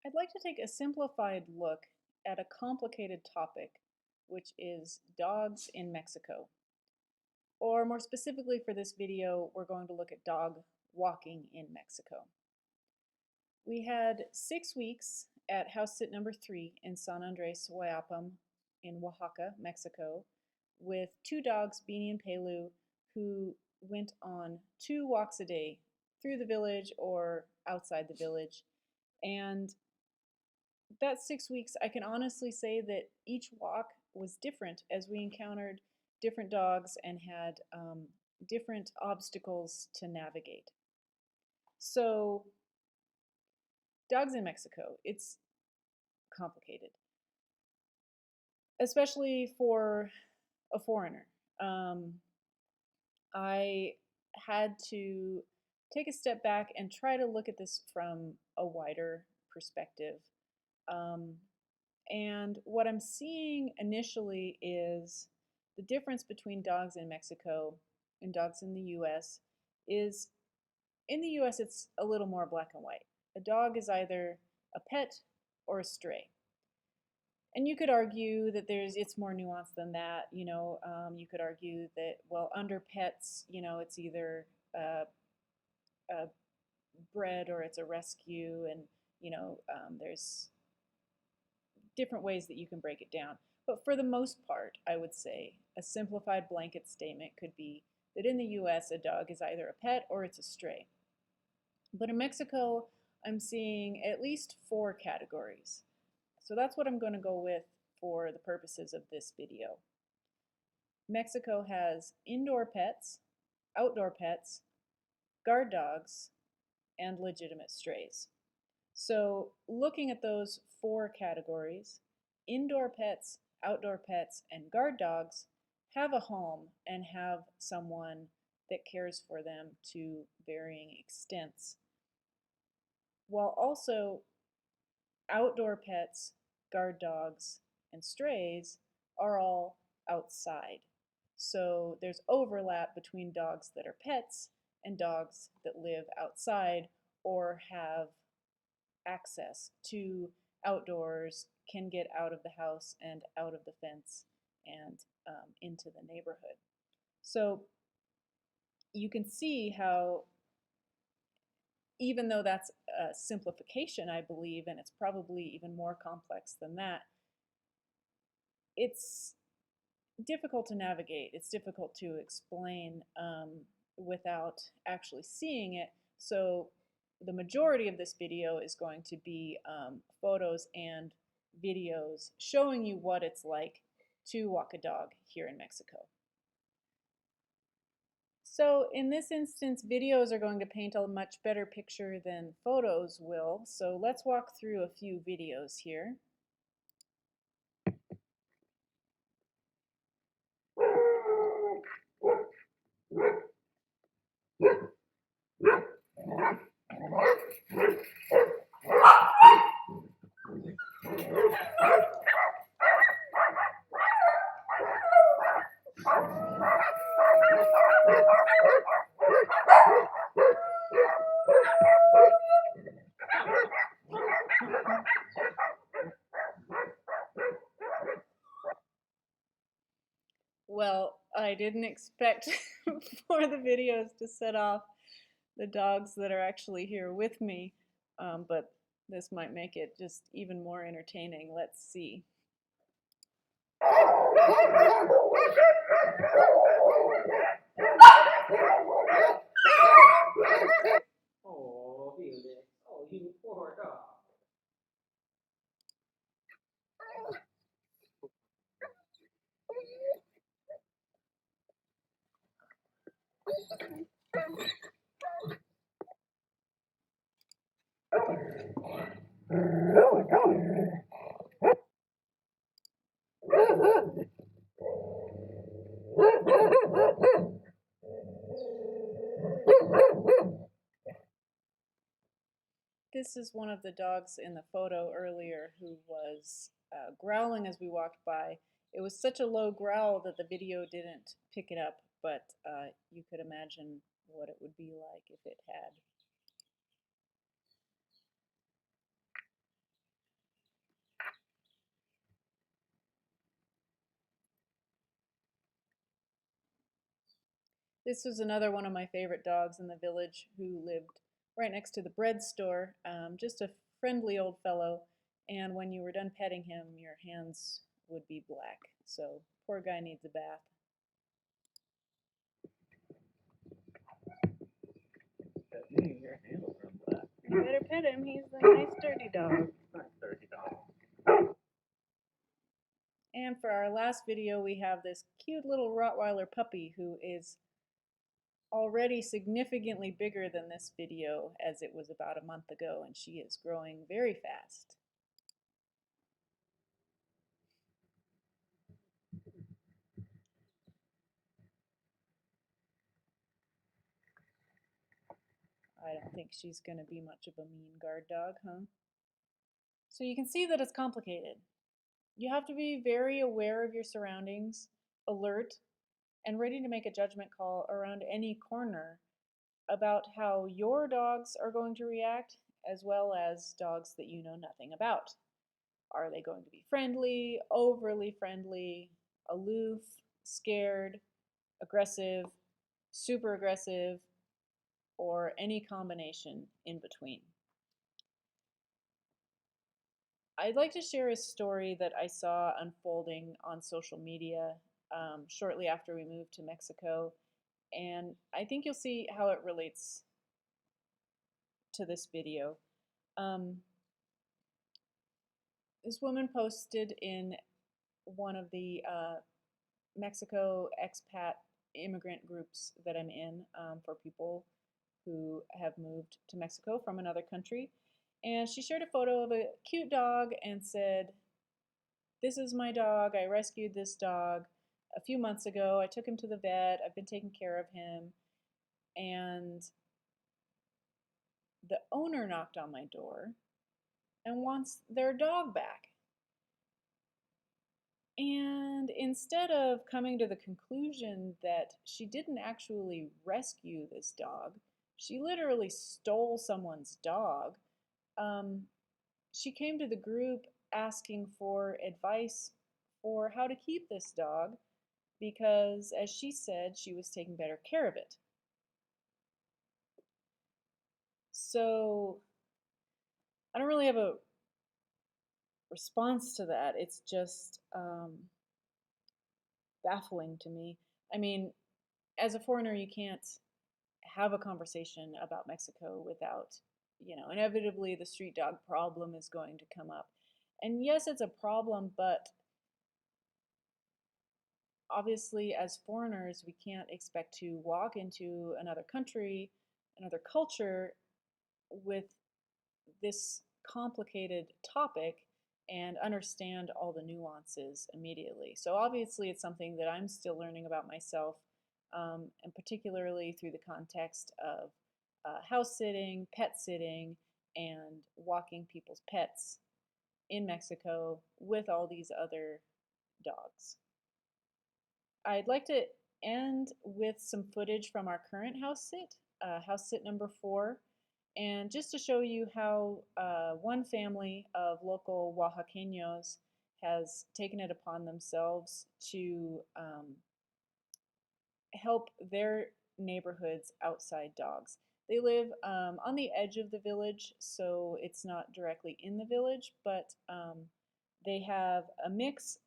I'd like to take a simplified look at a complicated topic, which is dogs in Mexico. Or more specifically for this video, we're going to look at dog walking in Mexico. We had 6 weeks at house sit number 3 in San Andrés, Huayapam in Oaxaca, Mexico, with 2 dogs, Beanie and Pelu, who went on 2 walks a day through the village or outside the village. And that 6 weeks, I can honestly say that each walk was different as we encountered different dogs and had different obstacles to navigate. So, dogs in Mexico, it's complicated, especially for a foreigner. I had to take a step back and try to look at this from a wider perspective. And what I'm seeing initially is the difference between dogs in Mexico and dogs in the US is in the US it's a little more black and white. A dog is either a pet or a stray. And you could argue that it's more nuanced than that. You could argue that, well, under pets, it's either a bred or it's a rescue, and there's different ways that you can break it down. But for the most part, I would say a simplified blanket statement could be that in the US, a dog is either a pet or it's a stray. But in Mexico, I'm seeing at least 4 categories. So that's what I'm going to go with for the purposes of this video. Mexico has indoor pets, outdoor pets, guard dogs, and legitimate strays. So looking at those 4 categories, indoor pets, outdoor pets, and guard dogs have a home and have someone that cares for them to varying extents. While also outdoor pets, guard dogs, and strays are all outside. So there's overlap between dogs that are pets and dogs that live outside or have access to outdoors, can get out of the house and out of the fence and into the neighborhood. So you can see how, even though that's a simplification, I believe, and it's probably even more complex than that, it's difficult to navigate. It's difficult to explain without actually seeing it. So the majority of this video is going to be photos and videos showing you what it's like to walk a dog here in Mexico. So in this instance, videos are going to paint a much better picture than photos will. So let's walk through a few videos here. Well, I didn't expect for the videos to set off the dogs that are actually here with me, but this might make it just even more entertaining. Let's see. Oh, Felix. Oh, you poor dog. This is one of the dogs in the photo earlier who was growling as we walked by. It was such a low growl that the video didn't pick it up, but you could imagine what it would be like if it had. This was another one of my favorite dogs in the village who lived right next to the bread store. Just a friendly old fellow. And when you were done petting him, your hands would be black. So poor guy needs a bath. Pet me, your handles run black. You better pet him. He's a nice dirty dog. Nice dirty dog. And for our last video, we have this cute little Rottweiler puppy who is already significantly bigger than this video, as it was about a month ago, and she is growing very fast. I don't think she's going to be much of a mean guard dog, huh? So you can see that it's complicated. You have to be very aware of your surroundings, alert, and ready to make a judgment call around any corner about how your dogs are going to react, as well as dogs that you know nothing about. Are they going to be friendly, overly friendly, aloof, scared, aggressive, super aggressive, or any combination in between? I'd like to share a story that I saw unfolding on social media shortly after we moved to Mexico, and I think you'll see how it relates to this video. This woman posted in one of the Mexico expat immigrant groups that I'm in for people who have moved to Mexico from another country. And she shared a photo of a cute dog and said, "This is my dog. I rescued this dog a few months ago. I took him to the vet. I've been taking care of him. And the owner knocked on my door and wants their dog back." And instead of coming to the conclusion that she didn't actually rescue this dog, she literally stole someone's dog, she came to the group asking for advice for how to keep this dog because, as she said, she was taking better care of it. So I don't really have a response to that. It's just baffling to me. I mean, as a foreigner, you can't have a conversation about Mexico without, inevitably the street dog problem is going to come up. And yes, it's a problem, but obviously as foreigners, we can't expect to walk into another country, another culture with this complicated topic and understand all the nuances immediately. So obviously it's something that I'm still learning about myself, and particularly through the context of house sitting, pet sitting, and walking people's pets in Mexico with all these other dogs. I'd like to end with some footage from our current house sit number 4, and just to show you how one family of local Oaxaqueños has taken it upon themselves to help their neighborhood's outside dogs. They live on the edge of the village, so it's not directly in the village, but they have a mix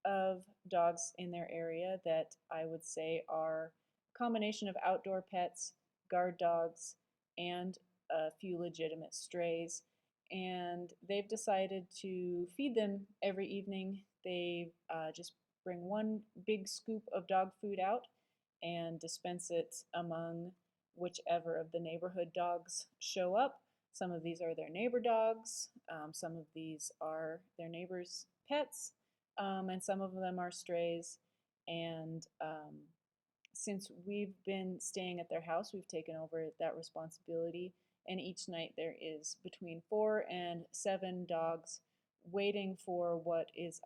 of dogs in their area that I would say are a combination of outdoor pets, guard dogs, and a few legitimate strays. And they've decided to feed them every evening. They just bring one big scoop of dog food out and dispense it among whichever of the neighborhood dogs show up. Some of these are their neighbor dogs, some of these are their neighbors' pets, and some of them are strays. And since we've been staying at their house, we've taken over that responsibility. And each night there is between 4 and 7 dogs waiting for what is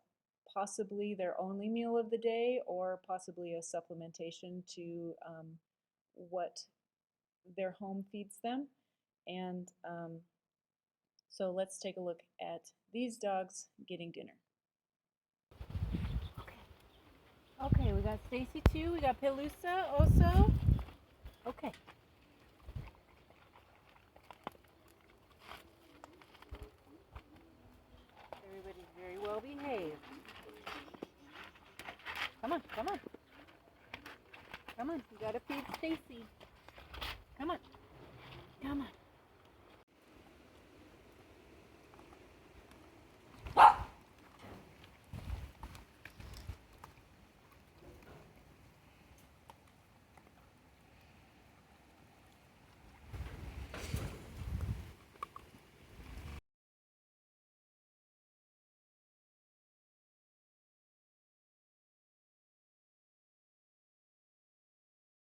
possibly their only meal of the day, or possibly a supplementation to what their home feeds them. And so let's take a look at these dogs getting dinner. Okay, we got Stacy too. We got Pelusa also. on. You gotta feed Stacy. Come on. Come on.